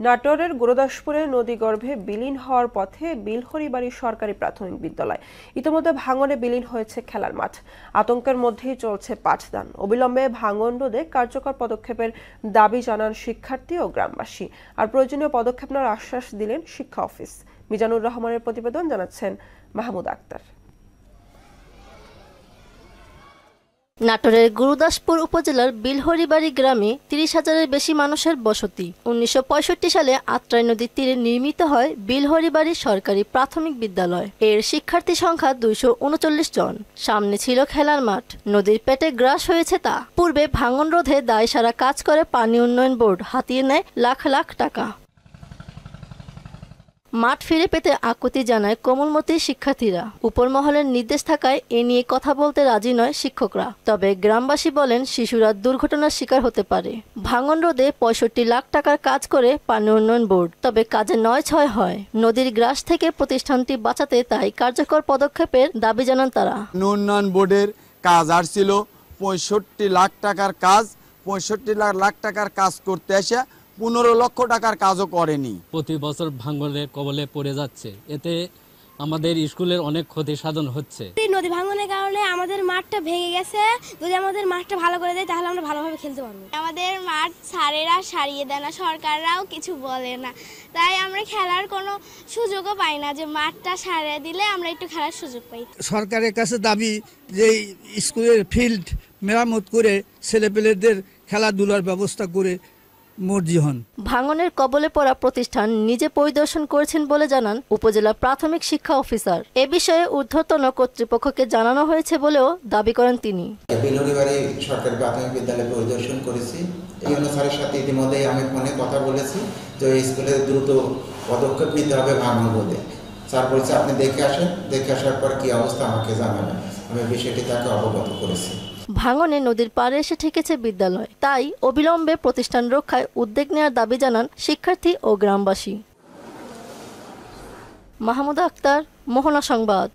নাটোরের গুরুদাসপুরে নদীগর্ভে বিলীন হওয়ার পথে বিলহরিবাড়ি সরকারি প্রাথমিক বিদ্যালয় ইতিমধ্যে ভাঙনে বিলীন হয়েছে খেলার মাঠ। আতঙ্কের মধ্যেই চলছে পাঠদান। অবিলম্বে ভাঙন রোধে কার্যকর পদক্ষেপের দাবি জানান শিক্ষার্থী ও গ্রামবাসী। আর প্রয়োজনীয় পদক্ষেপ নেওয়ার আশ্বাস দিলেন শিক্ষা অফিস। মিজানুর রহমানের প্রতিবেদন, জানাচ্ছেন মাহমুদ আক্তার। নাটোরের গুরুদাসপুর উপজেলার বিলহরিবাড়ি গ্রামে ৩০,০০০-এর বেশি মানুষের বসতি। ১৯৬৫ সালে আত্রাই নদীর তীরে নির্মিত হয় বিলহরিবাড়ি সরকারি প্রাথমিক বিদ্যালয়। এর শিক্ষার্থী সংখ্যা ২৩৯ জন। সামনে ছিল খেলার মাঠ, নদীর পেটে গ্রাস হয়েছে তা। পূর্বে ভাঙন রোধে দায়সারা কাজ করে পানি উন্নয়ন বোর্ড হাতিয়ে নেয় লাখ লাখ টাকা। মাঠ ফিরে পেতে আকুতি জানায় কোমলমতি শিক্ষার্থীরা। উপর মহলের নির্দেশ থাকায় এ নিয়ে কথা বলতে রাজি নয় শিক্ষকরা। তবে গ্রামবাসী বলেন শিশুরা দুর্ঘটনার শিকার হতে পারে। ভাঙন রোধে ৬৫ লাখ টাকার কাজ করে পানি উন্নয়ন বোর্ড, তবে কাজে ৯/৬ হয়। নদীর গ্রাস থেকে প্রতিষ্ঠানটি বাঁচাতে তাই কার্যকর পদক্ষেপের দাবি জানান তারা। উন্নয়ন বোর্ডের কাজ আসছিল ৬৫ লাখ টাকার কাজ, ৬৫ লাখ টাকার কাজ করতে এসে ১৫ লক্ষ টাকার কাজও করেনি। প্রতি বছর ভাঙনের কবলে পড়ে যাচ্ছে, এতে আমাদের স্কুলের অনেক ক্ষতি সাধন হচ্ছে। নদী ভাঙনের কারণে আমাদের মাঠটা ভেঙে গেছে। যদি আমাদের মাঠটা ভালো করে দেয় তাহলে আমরা ভালোভাবে খেলতে পারবো। আমাদের মাঠ স্যারেরা সারিয়ে দেয় না, সরকাররাও কিছু বলে না, তাই আমরা খেলার কোনো সুযোগও পাই না। যে মাঠটা সারিয়ে দিলে আমরা একটু খেলার সুযোগ পাই। সরকারের কাছে দাবি যে স্কুলের ফিল্ড মেরামত করে ছেলেপেলেদের খেলাধুলার ব্যবস্থা করে ভাঙনের কবলে পড়া প্রতিষ্ঠান নিজে পরিদর্শন করেছেন বলে জানান উপজেলা প্রাথমিক শিক্ষা অফিসার। এ বিষয়ে ঊর্ধ্বতন কর্তৃপক্ষকে জানানো হয়েছে বলেও দাবি করেন তিনি। বিলহরিবাড়ি সরকারি প্রাথমিক বিদ্যালয় পরিদর্শন করেছি। এই অনুসারে সাথে ইতিমধ্যে আমি ফোনে কথা বলেছি যে স্কুলে দ্রুত পদক্ষেপ নিতে হবে ভাঙন রোধে। স্যার বলছে আপনি দেখে আসেন, দেখে আসার পর কি অবস্থা আমাকে জানাবেন। আমি বিষয়টি তাকে অবগত করেছি। ভাঙনে নদীর পাড়ে এসে ঠেকেছে বিদ্যালয়, তাই অবিলম্বে প্রতিষ্ঠান রক্ষায় উদ্যোগ নেওয়ার দাবি জানান শিক্ষার্থী ও গ্রামবাসী। মাহমুদ আক্তার, মোহনা সংবাদ।